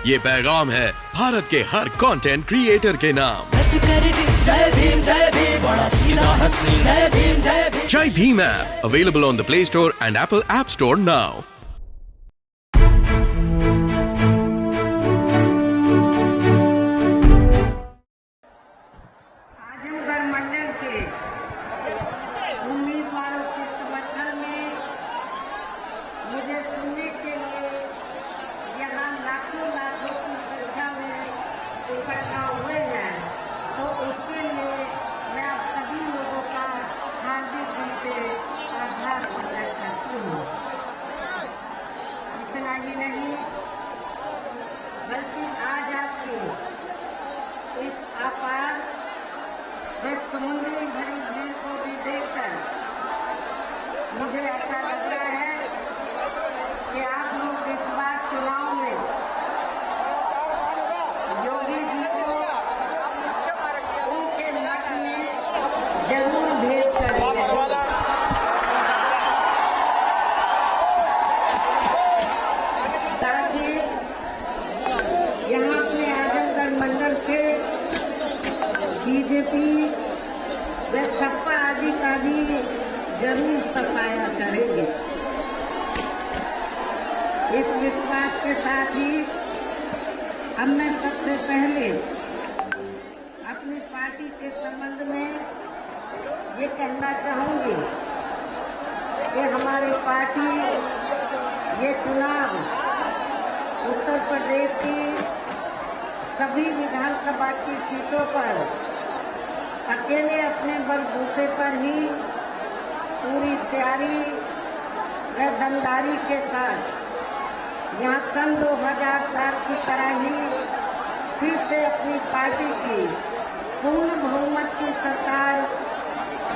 ये पैगाम है भारत के हर कंटेंट क्रिएटर के नाम। जय भीम बड़ा सीधा हंसी। Jai Bhim Jai Bhim app available on the Play Store and Apple App Store now. Azamgarh मंडल के उम्मीदवारों के समर्थन में मुझे सुनने के लिए यहाँ लाखों की संख्या में इकट्ठा हुए हैं, तो उसके लिए मैं आप सभी लोगों का हार्दिक दिल से आभार प्रकट करती हूँ। इतना ही नहीं बल्कि आज आपके इस अपार व समुद्री भरी भीड़ को भी देखकर मुझे ऐसा लग रहा है कि आप लोग इस बार चुनाव में योगी जी को उनके मत में जरूर भेज करेंगे। साथ ही यहाँ अपने आजमगढ़ मंडल से बीजेपी व सपा आदि का भी जरूर सफाया करेंगे। इस विश्वास के साथ ही अब मैं सबसे पहले अपनी पार्टी के संबंध में ये कहना चाहूंगी कि हमारी पार्टी ये चुनाव उत्तर प्रदेश की सभी विधानसभा की सीटों पर अकेले अपने बलबूते पर ही पूरी तैयारी व दमदारी के साथ यहाँ सन 2007 की तरह ही फिर से अपनी पार्टी की पूर्ण बहुमत की सरकार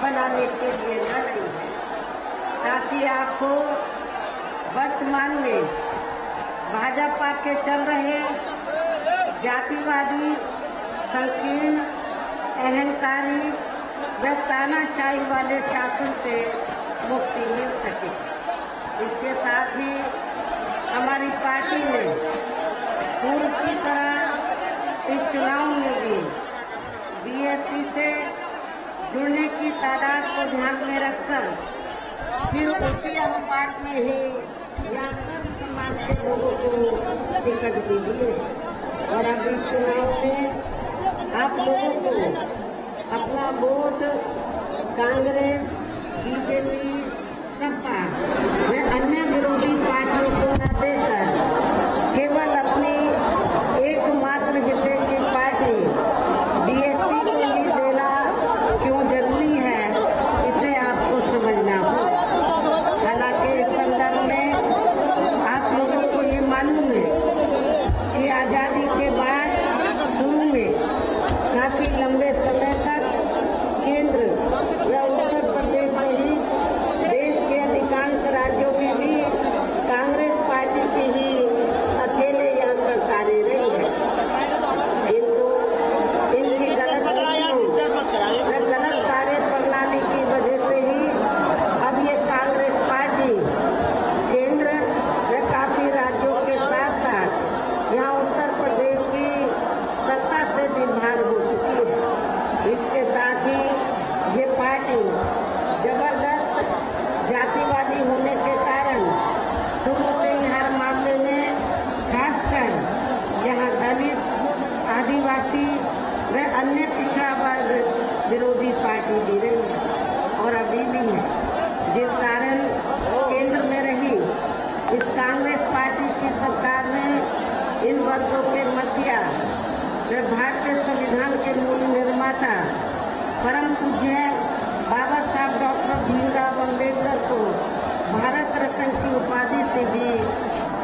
बनाने के लिए लड़ रही है, ताकि आपको वर्तमान में भाजपा के चल रहे जातिवादी, संकीर्ण, अहंकारी व तानाशाही वाले शासन से मुक्ति मिल सके। इसके साथ ही हमारी पार्टी ने पूर्व की तरह इस चुनाव में भी बीएसपी से जुड़ने की तादाद को ध्यान में रखकर फिर उसी अनुपात में ही या सर्व समाज के लोगों को टिकट भी दिए। और अब इस चुनाव में आप लोगों को अपना वोट कांग्रेस, बीजेपी, सपा व अन्य विरोधी पार्टियों को न देकर केवल अपनी एकमात्र हितैषी पार्टी बीएसपी को ही देना क्यों जरूरी है, इसे आपको समझना होगा। हालांकि इस संदर्भ में आप लोगों को ये मालूम है कि आजादी के बाद शुरू में काफी लंबे समय तक केंद्र व उत्तर प्रदेश सहित देश के अधिकांश राज्यों में भी कांग्रेस पार्टी की ही अकेले यहाँ सरकारें रही है। किंतु इनकी गलत नीतियों व गलत कार्य प्रणाली की वजह से ही अब ये कांग्रेस पार्टी केंद्र व काफी राज्यों के साथ साथ यहाँ उत्तर प्रदेश की सत्ता से भी बाहर हो चुकी है। इसके साथ ही ये पार्टी जबरदस्त जातिवादी होने के कारण शुरू से ही हर मामले में खासकर यहाँ दलित, आदिवासी व अन्य पिछड़ा वर्ग विरोधी पार्टी भी रही है और अभी भी है, जिस कारण केंद्र में रही इस कांग्रेस पार्टी की सरकार ने इन वर्गों के मसीहा व भारतीय संविधान के मूल निर्माता परम पूज्य बाबा साहब डॉक्टर भीमराव अम्बेडकर को भारत रत्न की उपाधि से भी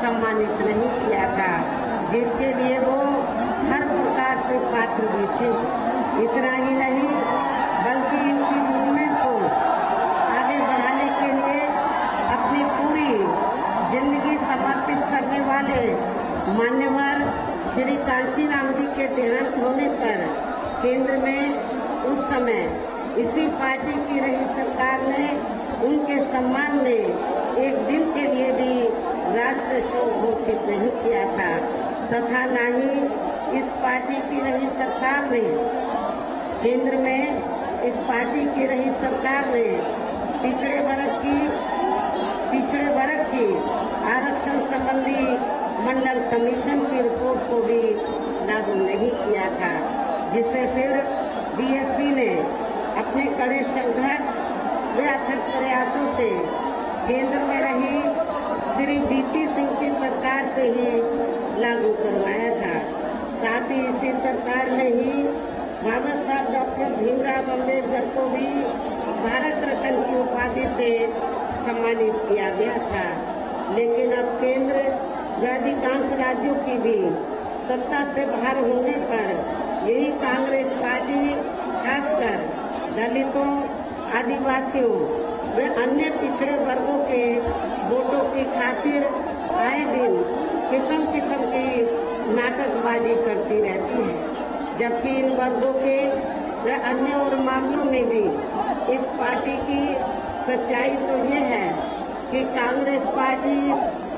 सम्मानित नहीं किया था, जिसके लिए वो हर प्रकार से पात्र भी थे। इतना ही नहीं बल्कि इनकी मूवमेंट को आगे बढ़ाने के लिए अपनी पूरी जिंदगी समर्पित करने वाले मान्यवर श्री कांशीराम जी के देहांत होने पर केंद्र में उस समय इसी पार्टी की रही सरकार ने उनके सम्मान में एक दिन के लिए भी राष्ट्र शोक घोषित नहीं किया था। तथा न ही इस पार्टी की रही सरकार ने, केंद्र में इस पार्टी की रही सरकार ने पिछड़े वर्ग की आरक्षण संबंधी मंडल कमीशन की रिपोर्ट को भी लागू नहीं किया था, जिससे फिर बीएसपी ने अपने कड़े संघर्ष व अथक प्रयासों से केंद्र में रही श्री वीपी सिंह की सरकार से ही लागू करवाया था। साथ ही इसी सरकार ने ही बाबा साहब डॉक्टर भीमराव अम्बेडकर को भी भारत रत्न की उपाधि से सम्मानित किया गया था। लेकिन अब केंद्र व अधिकांश राज्यों की भी सत्ता से बाहर होने पर यही कांग्रेस पार्टी खासकर दलितों, आदिवासियों व अन्य पिछड़े वर्गों के वोटों की खातिर आए दिन किस्म किस्म की नाटकबाजी करती रहती है, जबकि इन वर्गों के व अन्य और मामलों में भी इस पार्टी की सच्चाई तो ये है कि कांग्रेस पार्टी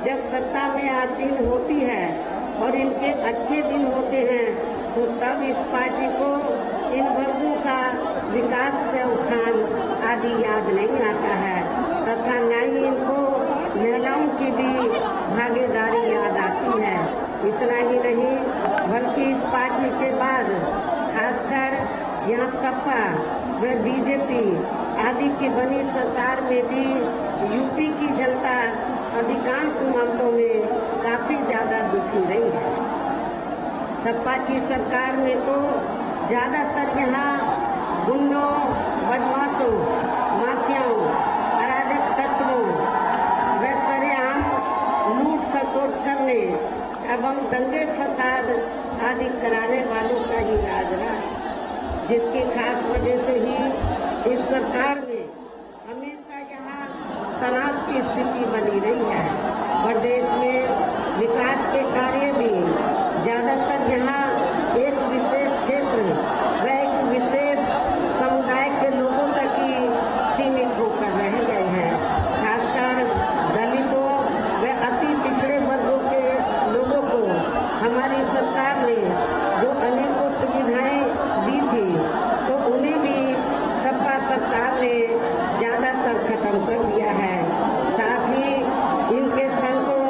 जब सत्ता में आसीन होती है और इनके अच्छे दिन होते हैं तो तब इस पार्टी को इन वर्गों का विकास व उत्थान आदि याद नहीं आता है तथा न ही इनको महिलाओं की भी भागीदारी याद आती है। इतना ही नहीं बल्कि इस पार्टी के बाद खासकर यहाँ सपा व बीजेपी आदि की बनी सरकार में भी यूपी की जनता अधिकांश मामलों में काफी ज्यादा दुखी रही है। सपा की सरकार में तो ज्यादातर यहाँ गुंडों, बदमाशों, माफियाओं, अराजक तत्वों व सरेआम लूट खसोट करने एवं दंगे फसाद आदि कराने वालों का ही राज रहा, जिसकी खास वजह से ही इस सरकार में हमेशा यहाँ तनाव की स्थिति बनी रही है। प्रदेश में विकास के कार्य भी ज्यादातर यहाँ एक विशेष क्षेत्र व एक विशेष समुदाय के लोगों तक ही सीमित होकर रह गए हैं। खासकर दलितों व अति पिछड़े वर्गों के लोगों को हमारी सरकार ने जो अनेकों सुविधाएं दी थी तो उन्हें भी सपा सरकार ने ज्यादातर खत्म कर दिया है। साथ ही इनके संतों,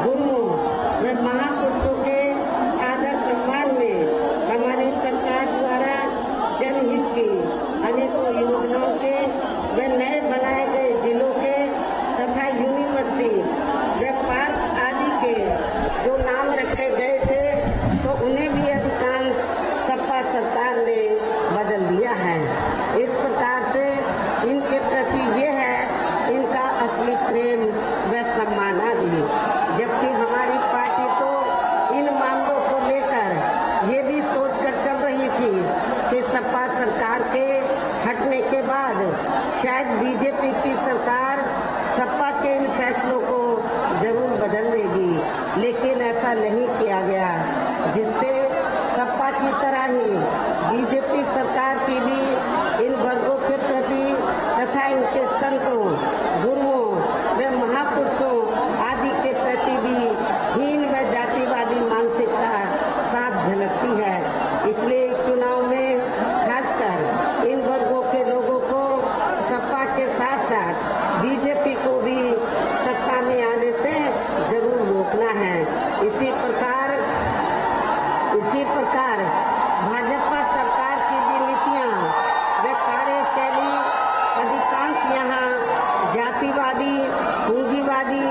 गुरुओं व महापुरुषों के आदर सम्मान में हमारी सरकार द्वारा जनहित की अनेकों योजनाओं के व नए बनाए गए जिलों के तथा यूनिवर्सिटी व पार्क आदि के जो नाम रखे गए थे तो उन्हें भी अधिकांश सपा सरकार ने बदल दिया है। इस प्रकार से इनके प्रति ये है इनका असली प्रेम व सम्मान आदि, जबकि हमारी पार्टी तो इन मामलों को लेकर ये भी सोचकर चल रही थी कि सपा सरकार के हटने के बाद शायद बीजेपी की सरकार सपा के इन फैसलों को जरूर बदल देगी, लेकिन ऐसा नहीं किया गया, जिससे सपा की तरह ही बीजेपी सरकार की भी इन वर्गों के प्रति तथा इनके संतों, गुरुओं व महापुरुषों आदि के प्रति भी हीन व जातिवादी मानसिकता साफ झलकती है। इसलिए चुनाव में खासकर इन वर्गों के लोगों को सपा के साथ साथ बीजेपी को भी सत्ता में आने से जरूर रोकना है। इसी प्रकार भाजपा सरकार की भी नीतियां व कार्यशैली अधिकांश यहाँ जातिवादी, पूंजीवादी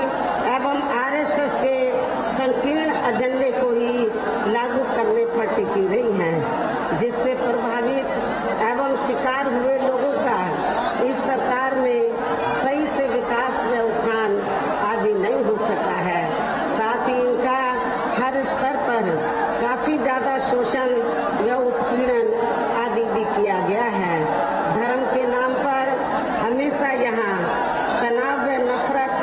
एवं आरएसएस के संकीर्ण एजेंडे को ही लागू करने पर टिकी रही हैं, जिससे प्रभावित एवं शिकार हुए लोगों का इस सरकार में सही से विकास व उत्थान आदि नहीं हो सका है। साथ ही इनका हर स्तर पर काफी ज्यादा शोषण व उत्पीड़न आदि भी किया गया है। धर्म के नाम पर हमेशा यहाँ तनाव व नफरत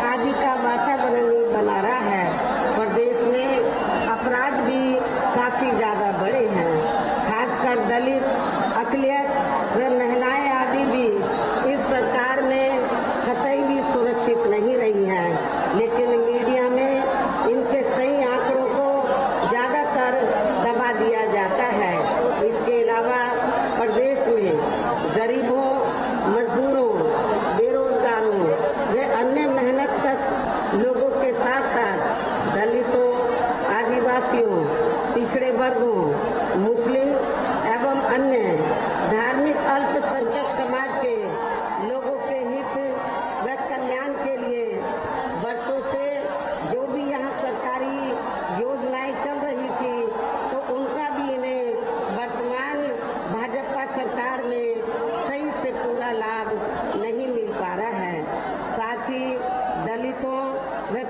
आदि का वातावरण बना रहा है। प्रदेश में अपराध भी काफी ज्यादा बढ़े हैं। खासकर दलित, अकलियत व महिलाएं आदि भी इस सरकार में कतई भी सुरक्षित नहीं रही है, लेकिन मीडिया में इनके सही आंकड़ों को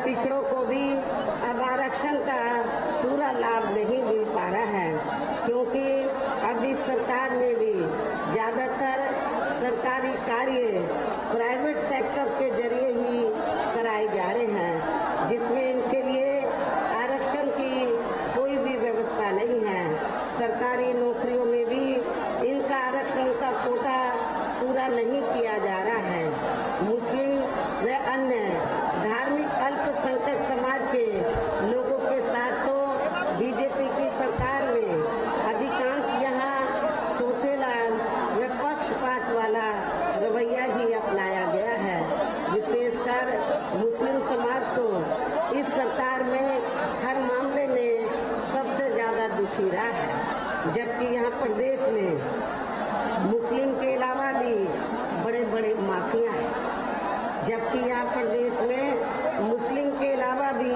पिछड़ों को भी अब आरक्षण का पूरा लाभ नहीं मिल पा रहा है, क्योंकि अब इस सरकार में भी ज़्यादातर सरकारी कार्य प्राइवेट सेक्टर के जरिए ही कराए जा रहे हैं, जिसमें इनके लिए आरक्षण की कोई भी व्यवस्था नहीं है। सरकारी नौकरियों में भी इनका आरक्षण का कोटा पूरा नहीं किया जा रहा है। मुस्लिम व अन्य धार्मिक अल्पसंख्यक समाज के लोगों के साथ तो बीजेपी की सरकार में अधिकांश यहाँ सोतेला व पक्षपात वाला रवैया ही अपनाया गया है। विशेषकर मुस्लिम समाज को इस सरकार में हर मामले में सबसे ज़्यादा दुखी रहा है, जबकि यहाँ प्रदेश में मुस्लिम के अलावा भी बड़े बड़े माफिया हैं। जबकि यहाँ प्रदेश में मुस्लिम के अलावा भी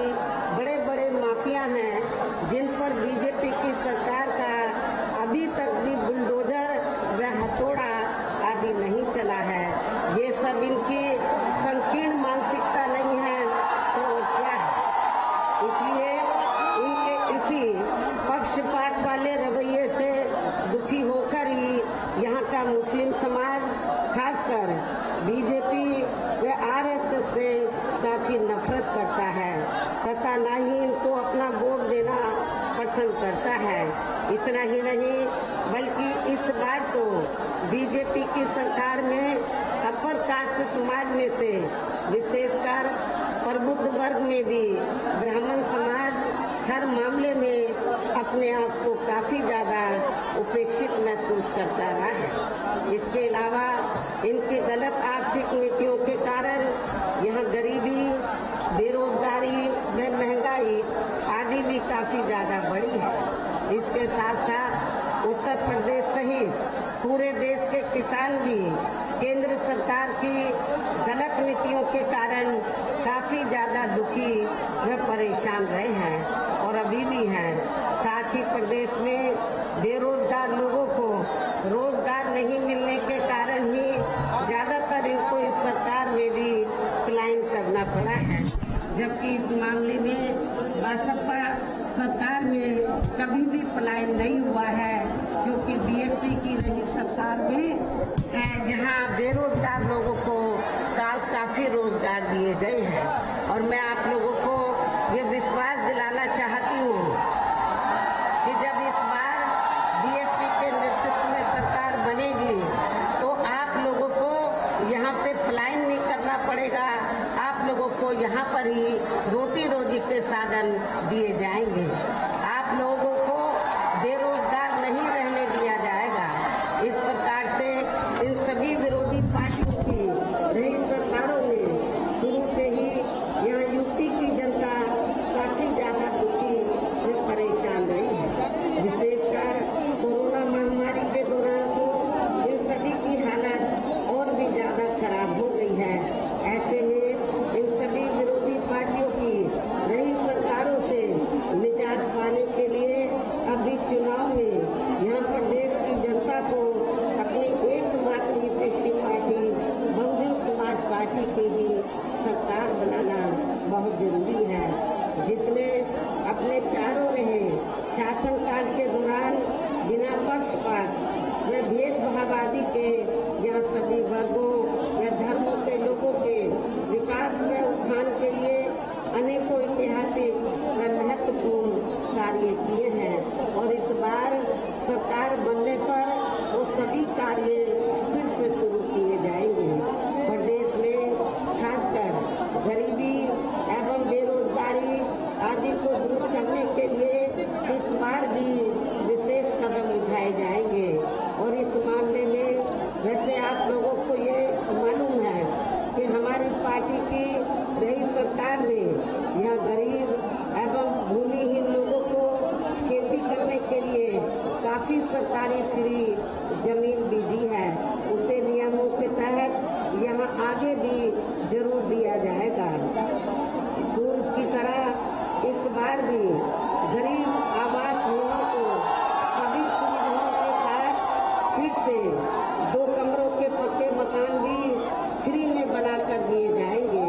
बड़े बड़े माफिया हैं, जिन पर बीजेपी की सरकार का अभी तक भी बुलडोजर व हथौड़ा आदि नहीं चला है। ये सब इनकी संकीर्ण मानसिकता नहीं है तो और क्या है। इसलिए इनके इसी पक्षपात वाले रवैये से दुखी होकर ही यहाँ का मुस्लिम समाज खासकर बीजेपी व आरएसएस से काफी नफरत करता है तथा ना ही इनको अपना वोट देना पसंद करता है। इतना ही नहीं बल्कि इस बार तो बीजेपी की सरकार में अपर कास्ट समाज में से विशेषकर प्रबुद्ध वर्ग में भी ब्राह्मण समाज हर मामले में अपने आप को काफी ज्यादा उपेक्षित महसूस करता रहा है। इसके अलावा इनकी गलत आर्थिक नीतियों के कारण यहाँ गरीबी, बेरोजगारी व महंगाई आदि भी काफी ज्यादा बढ़ी है। इसके साथ साथ उत्तर प्रदेश सहित पूरे देश के किसान भी केंद्र सरकार की गलत नीतियों के कारण काफी ज्यादा दुखी व परेशान रहे हैं और अभी भी हैं। साथ ही प्रदेश में बेरोजगार लोगों को रोजगार नहीं मिलने के कारण ही ज्यादातर इनको इस सरकार में भी पलायन करना पड़ा है, जबकि इस मामले में बसपा सरकार में कभी भी पलायन नहीं हुआ है, क्योंकि बीएसपी की रही सरकार में जहां बेरोजगार लोगों को काफी रोजगार दिए गए हैं। और मैं आप लोगों को ये विश्वास दिलाना चाहती हूँ कि जब इस बार बीएसपी के नेतृत्व में सरकार बनेगी तो आप लोगों को यहाँ से पलायन नहीं करना पड़ेगा, आप लोगों को यहाँ पर ही रोटी रोजी के साधन दिए जाएंगे। आप लोगों को बेरोजगार नहीं रहने दिया जाएगा। इस प्रकार से इन सभी विरोधी पार्टियों की रही सरकारों में शुरू से ही यहाँ यूपी की जनता काफी ज्यादा दुखी व परेशान रही है। विशेषकर कोरोना महामारी के दौरान तो इन सभी की हालत और भी ज्यादा खराब हो गई है। ऐसे में इन सभी विरोधी पार्टियों की रही सरकारों से निजात पाने के लिए अभी चुनाव में यहाँ प्रदेश की जनता को अपनी एकमात्र विपक्षी पार्टी बहुजन समाज पार्टी की ही सरकार बनाना बहुत जरूरी है, जिसने अपने चारों रहे शासनकाल के दौरान बिना पक्षपात व भेदभावादी के यहाँ सभी वर्गों व धर्मों के लोगों के विकास व उत्थान के लिए अनेकों ऐतिहासिक व महत्वपूर्ण कार्य किए हैं। और इस बार सरकार बनने पर वो सभी कार्य फिर से शुरू किए जाएंगे। प्रदेश में खासकर गरीबी एवं बेरोजगारी आदि को दूर करने के लिए इस बार भी विशेष कदम उठाए जाएंगे। और इस मामले में वैसे आप लोगों को ये मालूम है कि हमारी पार्टी की रही सरकार ने यहाँ गरीब एवं भूमिहीन लोगों को खेती करने के लिए काफी सरकारी फ्री जमीन भी दी है। उसे नियमों के तहत यहाँ आगे भी जरूर दिया जाएगा। पूर्व की तरह इस बार भी गरीब आवास होने को सभी सुविधाओं के साथ फिर से 2 कमरों के पक्के मकान भी फ्री में बनाकर दिए जाएंगे।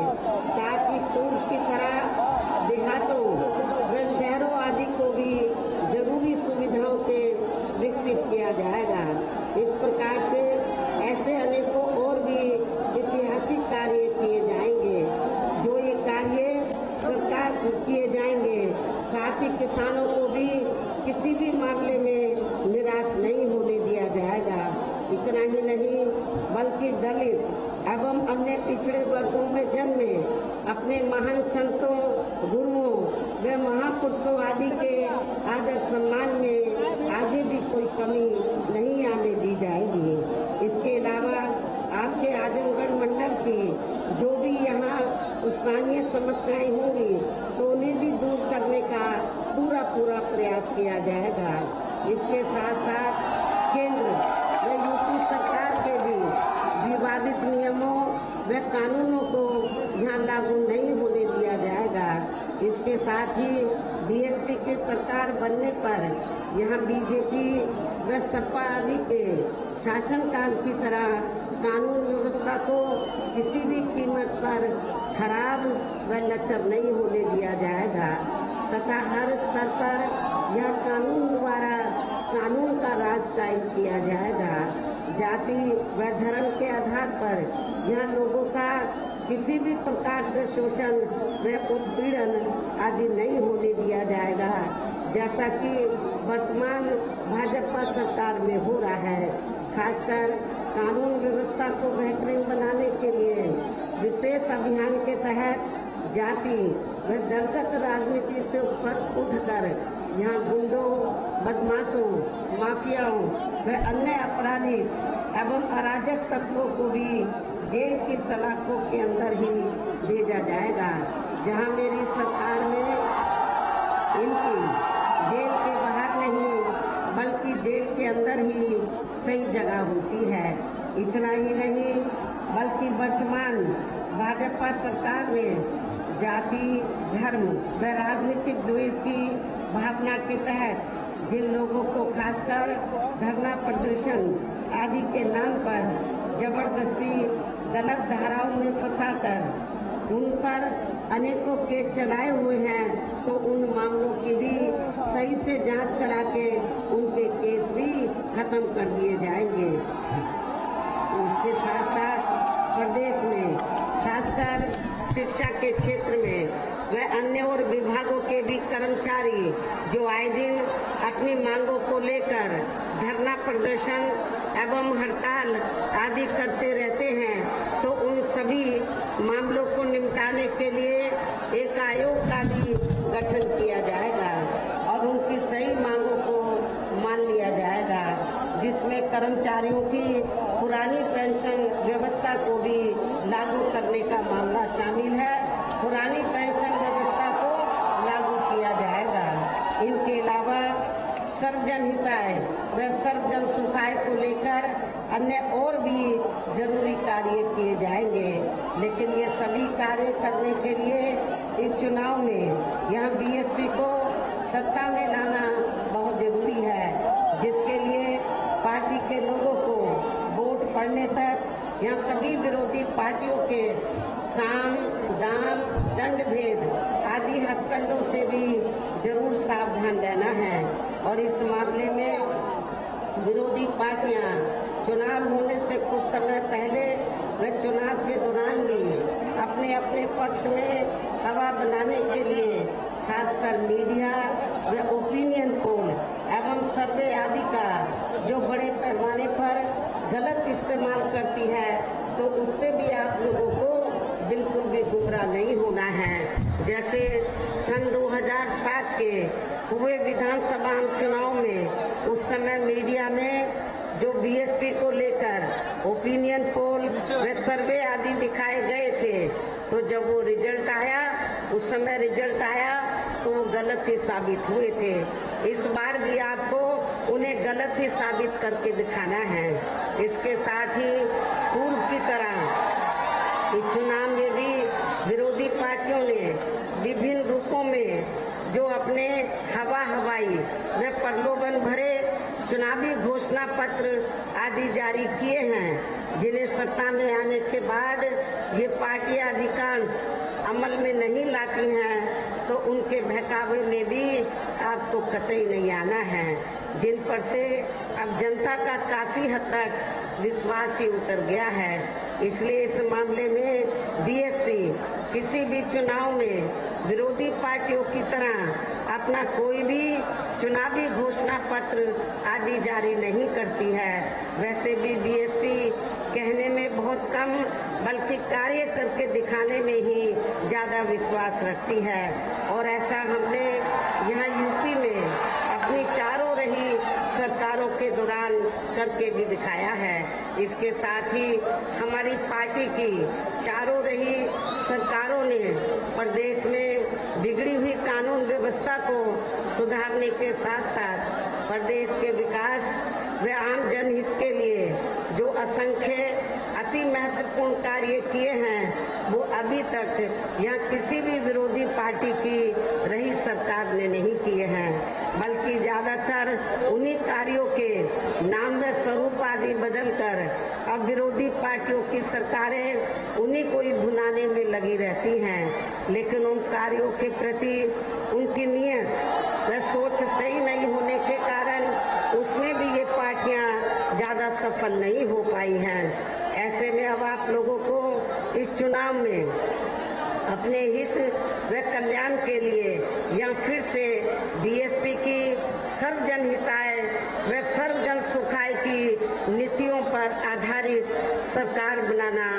साथ ही पूर्व की तरह कार्य सरकार किए जाएंगे। साथ ही किसानों को भी किसी भी मामले में निराश नहीं होने दिया जाएगा। इतना ही नहीं बल्कि दलित एवं अन्य पिछड़े वर्गों में जन्मे अपने महान संतों, गुरुओं व महापुरुषों आदि के आदर सम्मान में आगे भी कोई कमी नहीं आने दी जाएगी। इसके अलावा आपके आजमगढ़ मंडल की जो भी यहाँ स्थानीय समस्याएं होंगी तो उन्हें भी दूर करने का पूरा प्रयास किया जाएगा। इसके साथ साथ केंद्र व यूपी सरकार के भी विवादित नियमों व कानूनों को यहाँ लागू नहीं होने दिया जाएगा। इसके साथ ही बीएसपी की सरकार बनने पर यहाँ बीजेपी व सपा आदि के शासनकाल की तरह कानून व्यवस्था को किसी भी कीमत पर खराब व लचर नहीं होने दिया जाएगा तथा हर स्तर पर यह कानून द्वारा कानून का राज कायम किया जाएगा। जाति व धर्म के आधार पर यह लोगों का किसी भी प्रकार से शोषण व उत्पीड़न आदि नहीं होने दिया जाएगा, जैसा कि वर्तमान भाजपा सरकार में हो रहा है। खासकर कानून व्यवस्था को बेहतरीन बनाने के लिए विशेष अभियान के तहत जाति व दलगत राजनीति से ऊपर उठकर यहाँ गुंडों, बदमाशों, माफियाओं व अन्य अपराधी एवं अराजक तत्वों को भी जेल की सलाखों के अंदर ही भेजा जाएगा, जहाँ मेरी सरकार में इनकी जेल के बाहर नहीं बल्कि जेल के अंदर ही सही जगह होती है। इतना ही नहीं बल्कि वर्तमान भाजपा सरकार ने जाति, धर्म व राजनीतिक द्वेष की भावना के तहत जिन लोगों को खासकर धरना प्रदर्शन आदि के नाम पर जबरदस्ती गलत धाराओं में फंसाकर उन पर अनेकों केस चलाए हुए हैं, तो उन मामलों की भी सही से जांच करा के उनके केस भी खत्म कर दिए जाएंगे। इसके साथ साथ प्रदेश में खासकर शिक्षा के क्षेत्र में व अन्य और विभागों के भी कर्मचारी जो आए दिन अपनी मांगों को लेकर धरना प्रदर्शन एवं हड़ताल आदि करते रहते हैं, तो उन सभी मामलों को निपटाने के लिए एक आयोग का भी गठन किया जाएगा और उनकी सही मांगों को मान लिया जाएगा, जिसमें कर्मचारियों की पुरानी पेंशन व्यवस्था को भी लागू करने का मामला शामिल है। पुरानी पेंशन व्यवस्था को लागू किया जाएगा। इनके अलावा सर्वजन हिताय व सर्वजन सुखाय को लेकर अन्य और भी जरूरी कार्य किए जाएंगे, लेकिन ये सभी कार्य करने के लिए इस चुनाव में यहाँ बीएसपी को सत्ता में लाना बहुत जरूरी है, जिसके लिए पार्टी के लोगों को वोट पड़ने तक यहाँ सभी विरोधी पार्टियों के साम, दाम, दंड भेद आदि हथकंडों से भी जरूर सावधान रहना है। और इस मामले में विरोधी पार्टियां चुनाव होने से कुछ समय पहले व चुनाव के दौरान भी अपने अपने पक्ष में हवा बनाने के लिए खासकर मीडिया व ओपिनियन पोल एवं सर्वे आदि का जो बड़े पैमाने पर गलत इस्तेमाल करती है, तो उससे भी आप लोगों को बिल्कुल भी गुमराह नहीं होना है। जैसे सन 2007 के हुए विधानसभा चुनाव में उस समय मीडिया में जो बीएसपी को लेकर ओपिनियन पोल व सर्वे आदि दिखाए गए थे, तो जब वो रिजल्ट आया, उस समय रिजल्ट आया तो वो गलत ही साबित हुए थे। इस बार भी आपको उन्हें गलत ही साबित करके दिखाना है। इसके साथ ही पूर्व की तरह इस चुनाव में भी विरोधी पार्टियों ने विभिन्न रूपों में जो अपने हवाई व प्रलोभन भरे चुनावी घोषणा पत्र आदि जारी किए हैं, जिन्हें सत्ता में आने के बाद ये पार्टियां अधिकांश अमल में नहीं लाती हैं, तो उनके बहकावे में भी आपको कतई नहीं आना है, जिन पर से अब जनता का काफी हद तक विश्वास ही उतर गया है। इसलिए इस मामले में बीएसपी किसी भी चुनाव में विरोधी पार्टियों की तरह अपना कोई भी चुनावी घोषणा पत्र आदि जारी नहीं करती है। वैसे भी बीएसपी कहने में बहुत कम बल्कि कार्य करके दिखाने में ही ज़्यादा विश्वास रखती है। और ऐसा हमने यहाँ यूपी में अपनी चारों रही सरकारों के दौरान करके भी दिखाया है। इसके साथ ही हमारी पार्टी की चारों रही सरकारों ने प्रदेश में बिगड़ी हुई कानून व्यवस्था को सुधारने के साथ साथ प्रदेश के विकास व आम जनहित के लिए जो असंख्य अति महत्वपूर्ण कार्य किए हैं वो अभी तक यहाँ किसी भी विरोधी पार्टी की रही सरकार ने नहीं किए हैं, बल्कि ज्यादातर उन्हीं कार्यों के नाम व स्वरूप आदि बदलकर अब विरोधी पार्टियों की सरकारें उन्हीं को ही भुनाने में लगी रहती हैं। लेकिन उन कार्यों के प्रति उनकी नीयत व सोच सही नहीं होने के कारण उसमें भी ये पार्टियां ज्यादा सफल नहीं हो पाई हैं। ऐसे में अब आप लोगों को इस चुनाव में अपने हित व कल्याण के लिए या फिर से बीएसपी की सर्वजन हिताय व सर्वजन सुखाय की नीतियों पर आधारित सरकार बनाना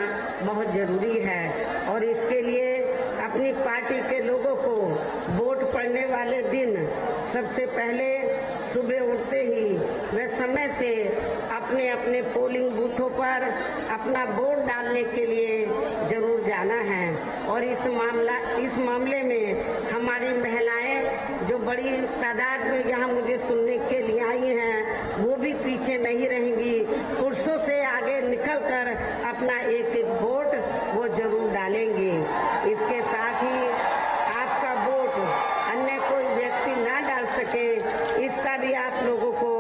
बहुत जरूरी है। और इसके लिए अपनी पार्टी के लोगों को वोट पड़ने वाले दिन सबसे पहले सुबह उठते ही व समय से अपने अपने पोलिंग बूथों पर अपना वोट डालने के लिए जरूर जाना है। और इस मामले में हमारी महिलाएं जो बड़ी तादाद में यहाँ मुझे सुनने के लिए आई हैं वो भी पीछे नहीं रहेंगी, पुरुषों से आगे निकलकर अपना एक एक वोट वो जरूर डालेंगी। इसके साथ ही आपका वोट अन्य कोई व्यक्ति ना डाल सके इसका भी आप लोगों को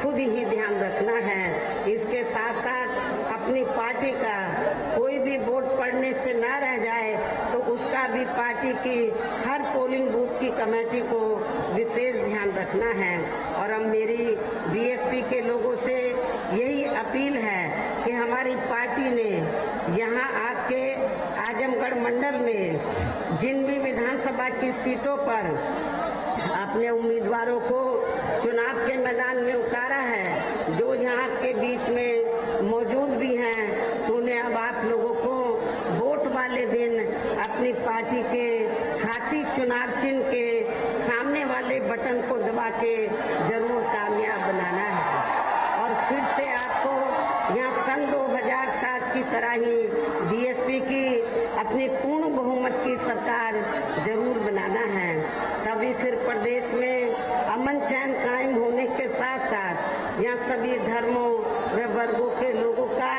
खुद ही ध्यान रखना है। इसके साथ साथ अपनी पार्टी का कोई भी वोट पड़ने से ना रह जाए तो उसका भी पार्टी की हर पोलिंग बूथ की कमेटी को विशेष ध्यान रखना है। और अब मेरी बीएसपी के लोगों से यही अपील है कि हमारी पार्टी ने यहाँ आके आजमगढ़ मंडल में जिन भी विधानसभा की सीटों पर अपने उम्मीदवारों को चुनाव के मैदान में उतारा है, जो यहाँ के बीच में मौजूद भी हैं, तो उन्हें अब आप लोगों को वोट वाले दिन अपनी पार्टी के हाथी चुनाव चिन्ह के सामने वाले बटन को दबा के जरूर कामयाब बनाना है। और फिर से आपको यहाँ सन 2007 की तरह ही बीएसपी की अपनी पूर्ण बहुमत की सरकार जरूर बनाना है। तभी फिर प्रदेश में अमन चैन कायम होने के साथ साथ यहाँ सभी धर्मों व वर्गों के लोगों का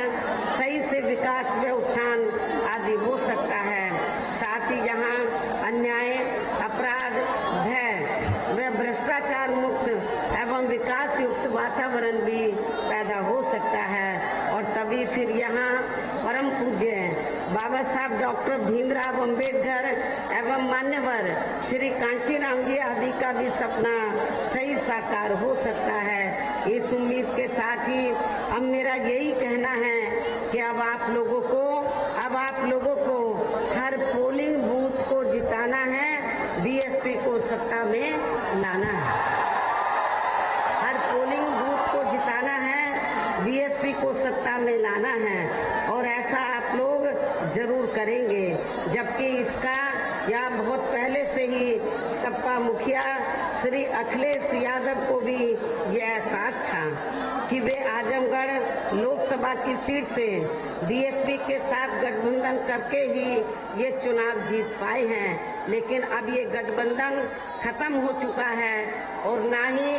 सही से विकास व उत्थान आदि हो सकता है। साथ ही यहाँ अन्याय, अपराध, भय व भ्रष्टाचार मुक्त एवं विकास युक्त वातावरण भी पैदा हो सकता है। और तभी फिर यहाँ परम पूज्य बाबा साहब डॉक्टर भीमराव अंबेडकर एवं मान्यवर श्री कांशीराम जी आदि का भी सपना सही साकार हो सकता है। इस उम्मीद के साथ ही अब मेरा यही कहना है कि अब आप लोगों को हर पोलिंग बूथ को जिताना है, बीएसपी को सत्ता में लाना है। हर पोलिंग बूथ को जिताना है, बीएसपी को सत्ता में लाना है। और ऐसा आप लोग जरूर करेंगे, जबकि इसका या बहुत पहले से ही सपा मुखिया श्री अखिलेश यादव को भी ये एहसास था कि वे आजमगढ़ लोकसभा की सीट से बीएसपी के साथ गठबंधन करके ही ये चुनाव जीत पाए हैं। लेकिन अब ये गठबंधन खत्म हो चुका है और ना ही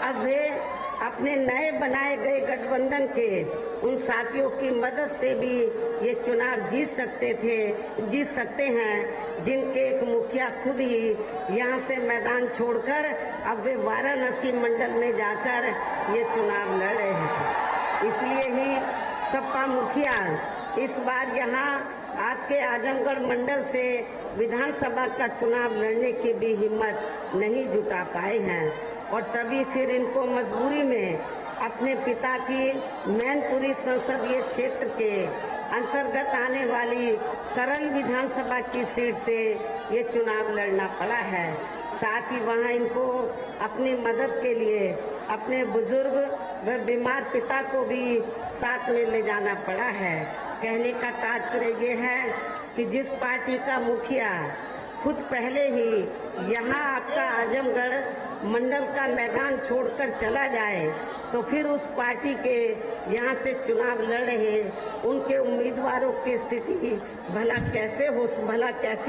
अब वे अपने नए बनाए गए गठबंधन के उन साथियों की मदद से भी ये चुनाव जीत सकते हैं, जिनके एक मुखिया खुद ही यहाँ से मैदान छोड़कर अब वे वाराणसी मंडल में जाकर ये चुनाव लड़ रहे हैं। इसलिए ही सपा मुखिया इस बार यहाँ आपके आजमगढ़ मंडल से विधानसभा का चुनाव लड़ने की भी हिम्मत नहीं जुटा पाए हैं। और तभी फिर इनको मजबूरी में अपने पिता की मैनपुरी संसदीय क्षेत्र के अंतर्गत आने वाली करल विधानसभा की सीट से ये चुनाव लड़ना पड़ा है। साथ ही वहां इनको अपनी मदद के लिए अपने बुजुर्ग व बीमार पिता को भी साथ में ले जाना पड़ा है। कहने का तात्पर्य ये है कि जिस पार्टी का मुखिया खुद पहले ही यहाँ आपका आजमगढ़ मंडल का मैदान छोड़कर चला जाए तो फिर उस पार्टी के यहाँ से चुनाव लड़ रहे उनके उम्मीदवारों की स्थिति भला कैसी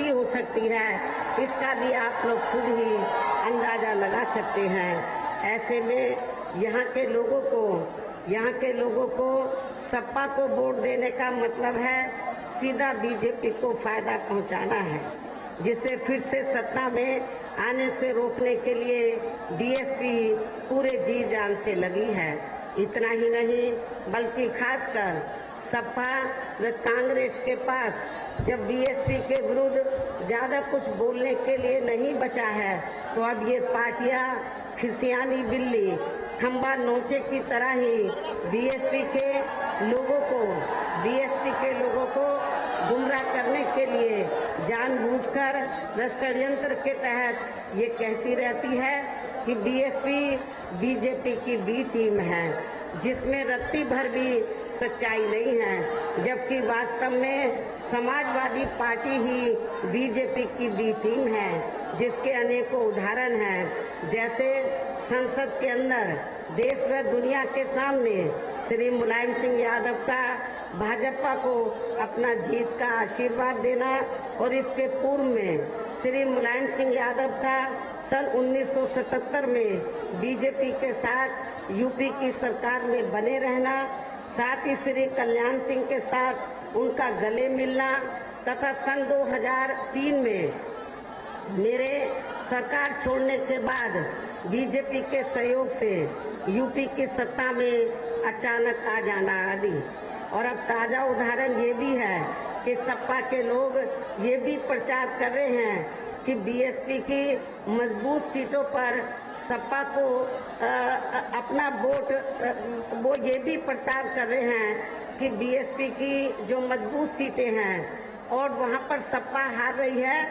हो सकती है, इसका भी आप लोग खुद ही अंदाजा लगा सकते हैं। ऐसे में यहाँ के लोगों को सपा को वोट देने का मतलब है सीधा बीजेपी को फायदा पहुँचाना है, जिसे फिर से सत्ता में आने से रोकने के लिए बीएसपी पूरे जी जान से लगी है। इतना ही नहीं बल्कि खासकर सपा व कांग्रेस के पास जब बीएसपी के विरुद्ध ज्यादा कुछ बोलने के लिए नहीं बचा है तो अब ये पार्टियां खिसियानी बिल्ली खंबा नोचे की तरह ही बीएसपी के लोगों को गुमराह करने के लिए जानबूझकर व षड्यंत्र के तहत ये कहती रहती है कि बीएसपी बीजेपी की बी टीम है, जिसमें रत्ती भर भी सच्चाई नहीं है, जबकि वास्तव में समाजवादी पार्टी ही बीजेपी की बी टीम है, जिसके अनेकों उदाहरण हैं। जैसे संसद के अंदर देश व दुनिया के सामने श्री मुलायम सिंह यादव का भाजपा को अपना जीत का आशीर्वाद देना और इसके पूर्व में श्री मुलायम सिंह यादव का सन 1977 में बीजेपी के साथ यूपी की सरकार में बने रहना, साथ ही श्री कल्याण सिंह के साथ उनका गले मिलना तथा सन 2003 में मेरे सरकार छोड़ने के बाद बीजेपी के सहयोग से यूपी की सत्ता में अचानक आ जाना आदि। और अब ताजा उदाहरण ये भी है कि सपा के लोग ये भी प्रचार कर रहे हैं कि बीएसपी की मजबूत सीटों पर सपा को अपना वोट वो ये भी प्रचार कर रहे हैं कि बीएसपी की जो मजबूत सीटें हैं और वहां पर सपा हार रही है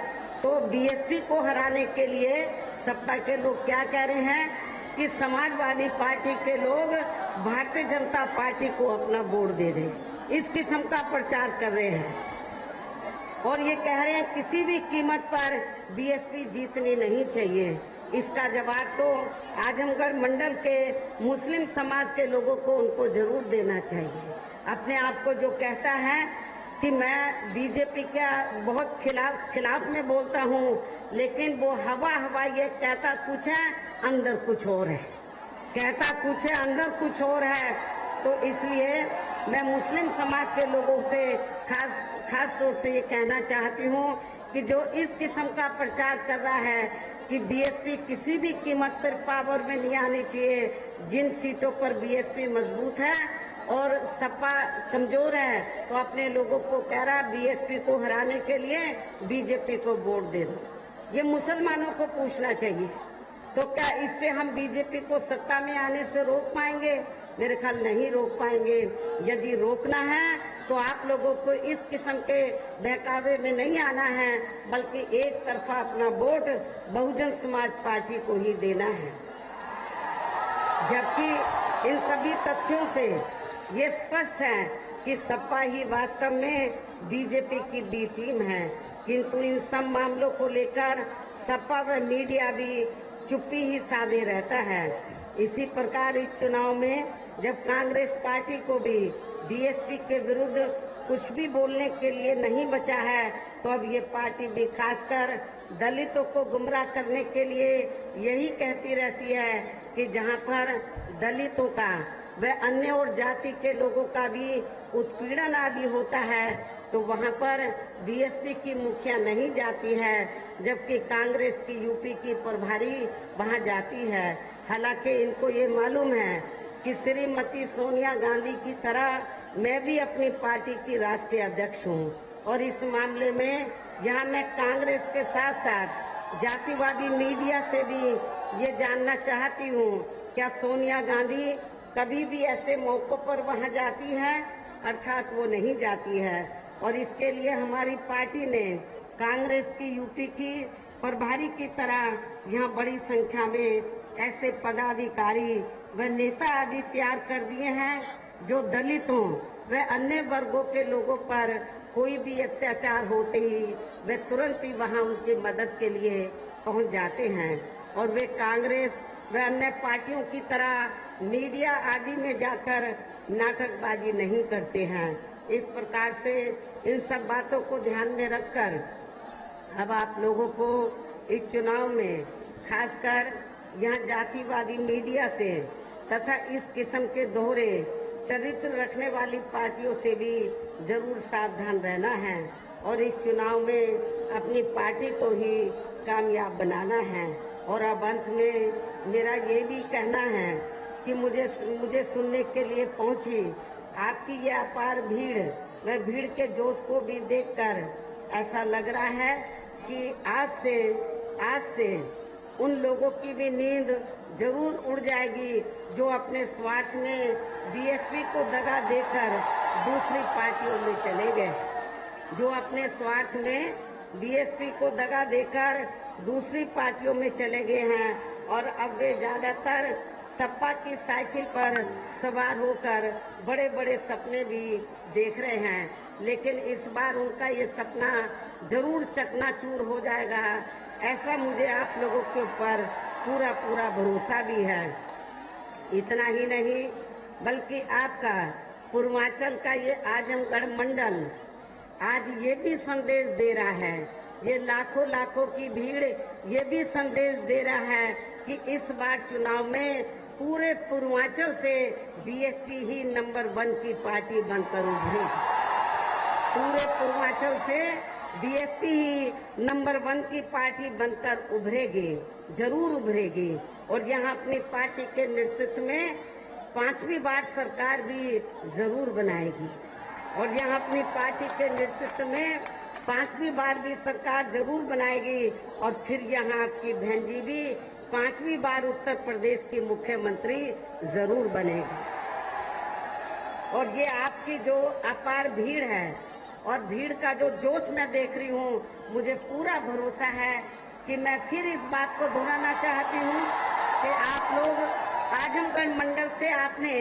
तो बीएसपी को हराने के लिए सपा के लोग क्या कह रहे हैं कि समाजवादी पार्टी के लोग भारतीय जनता पार्टी को अपना वोट दे दें। इस किस्म का प्रचार कर रहे हैं और ये कह रहे हैं किसी भी कीमत पर बीएसपी जीतनी नहीं चाहिए। इसका जवाब तो आजमगढ़ मंडल के मुस्लिम समाज के लोगों को उनको जरूर देना चाहिए। अपने आप को जो कहता है कि मैं बीजेपी का बहुत खिलाफ में बोलता हूँ, लेकिन वो हवा ये कहता कुछ है अंदर कुछ और है, कहता कुछ है अंदर कुछ और है। तो इसलिए मैं मुस्लिम समाज के लोगों से खास तौर से ये कहना चाहती हूँ कि जो इस किस्म का प्रचार कर रहा है कि बीएसपी किसी भी कीमत पर पावर में नहीं आनी चाहिए, जिन सीटों पर बीएसपी मजबूत है और सपा कमजोर है, तो अपने लोगों को कह रहा बीएसपी को हराने के लिए बीजेपी को वोट दे दो। ये मुसलमानों को पूछना चाहिए। तो क्या इससे हम बीजेपी को सत्ता में आने से रोक पाएंगे? मेरे ख्याल नहीं रोक पाएंगे। यदि रोकना है तो आप लोगों को इस किस्म के बहकावे में नहीं आना है, बल्कि एक तरफा अपना वोट बहुजन समाज पार्टी को ही देना है। जबकि इन सभी तथ्यों से ये स्पष्ट है कि सपा ही वास्तव में बीजेपी की बी टीम है, किंतु इन सब मामलों को लेकर सपा व मीडिया भी चुप्पी ही साधे रहता है। इसी प्रकार इस चुनाव में जब कांग्रेस पार्टी को भी बीएसपी के विरुद्ध कुछ भी बोलने के लिए नहीं बचा है, तो अब ये पार्टी भी खासकर दलितों को गुमराह करने के लिए यही कहती रहती है कि जहां पर दलितों का व अन्य और जाति के लोगों का भी उत्पीड़न आदि होता है तो वहां पर बीएसपी की मुखिया नहीं जाती है, जबकि कांग्रेस की यूपी की प्रभारी वहां जाती है। हालांकि इनको ये मालूम है कि श्रीमती सोनिया गांधी की तरह मैं भी अपनी पार्टी की राष्ट्रीय अध्यक्ष हूं और इस मामले में जहां मैं कांग्रेस के साथ साथ जातिवादी मीडिया से भी ये जानना चाहती हूँ, क्या सोनिया गांधी कभी भी ऐसे मौकों पर वहां जाती है? अर्थात वो नहीं जाती है। और इसके लिए हमारी पार्टी ने कांग्रेस की यूपी की प्रभारी की तरह यहाँ बड़ी संख्या में ऐसे पदाधिकारी व नेता आदि तैयार कर दिए हैं जो दलितों व अन्य वर्गों के लोगों पर कोई भी अत्याचार होते ही वे तुरंत ही वहां उनकी मदद के लिए पहुंच जाते हैं। और वे कांग्रेस व अन्य पार्टियों की तरह मीडिया आदि में जाकर नाटकबाजी नहीं करते हैं। इस प्रकार से इन सब बातों को ध्यान में रखकर अब आप लोगों को इस चुनाव में खासकर यहाँ जातिवादी मीडिया से तथा इस किस्म के दोहरे चरित्र रखने वाली पार्टियों से भी जरूर सावधान रहना है और इस चुनाव में अपनी पार्टी को ही कामयाब बनाना है। और अब अंत में मेरा ये भी कहना है कि मुझे सुनने के लिए पहुंची आपकी ये अपार भीड़, व भीड़ के जोश को भी देखकर ऐसा लग रहा है कि आज से उन लोगों की भी नींद जरूर उड़ जाएगी जो अपने स्वार्थ में बीएसपी को दगा देकर दूसरी पार्टियों में चले गए, जो अपने स्वार्थ में बीएसपी को दगा देकर दूसरी पार्टियों में चले गए हैं और अब वे ज्यादातर सपा की साइकिल पर सवार होकर बड़े बड़े सपने भी देख रहे हैं। लेकिन इस बार उनका ये सपना जरूर चकनाचूर हो जाएगा, ऐसा मुझे आप लोगों के ऊपर पूरा भरोसा भी है। इतना ही नहीं बल्कि आपका पूर्वांचल का ये आजमगढ़ मंडल आज ये भी संदेश दे रहा है, ये लाखों की भीड़ ये भी संदेश दे रहा है कि इस बार चुनाव में पूरे पूर्वांचल से बीएसपी ही नंबर 1 की पार्टी बनकर उभरेगी। पूरे पूर्वांचल से बीएसपी ही नंबर 1 की पार्टी बनकर उभरेगी, जरूर उभरेगी। और यहाँ अपनी पार्टी के नेतृत्व में 5वीं बार सरकार भी जरूर बनाएगी और यहाँ अपनी पार्टी के नेतृत्व में 5वीं बार भी सरकार जरूर बनाएगी और फिर यहाँ आपकी बहन जी भी 5वीं बार उत्तर प्रदेश की मुख्यमंत्री जरूर बनेगी। और ये आपकी जो अपार भीड़ है और भीड़ का जो जोश मैं देख रही हूँ, मुझे पूरा भरोसा है कि मैं फिर इस बात को दोहराना चाहती हूँ कि आप लोग आजमगढ़ मंडल से आपने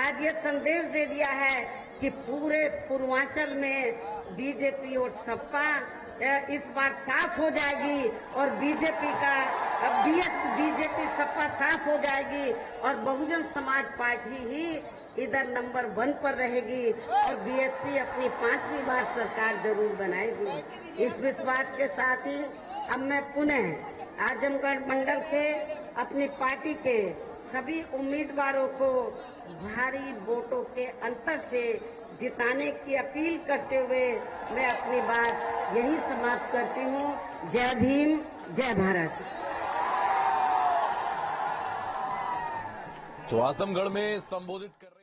आज ये संदेश दे दिया है कि पूरे पूर्वांचल में बीजेपी और सपा इस बार साफ हो जाएगी और बीजेपी सपा साफ हो जाएगी और बहुजन समाज पार्टी ही इधर नंबर 1 पर रहेगी और बीएसपी अपनी 5वीं बार सरकार जरूर बनाएगी। इस विश्वास के साथ ही अब मैं पुनः आजमगढ़ मंडल से अपनी पार्टी के सभी उम्मीदवारों को भारी वोटों के अंतर से जिताने की अपील करते हुए मैं अपनी बात यही समाप्त करती हूँ। जय भीम, जय भारत। तो आजमगढ़ में संबोधित कर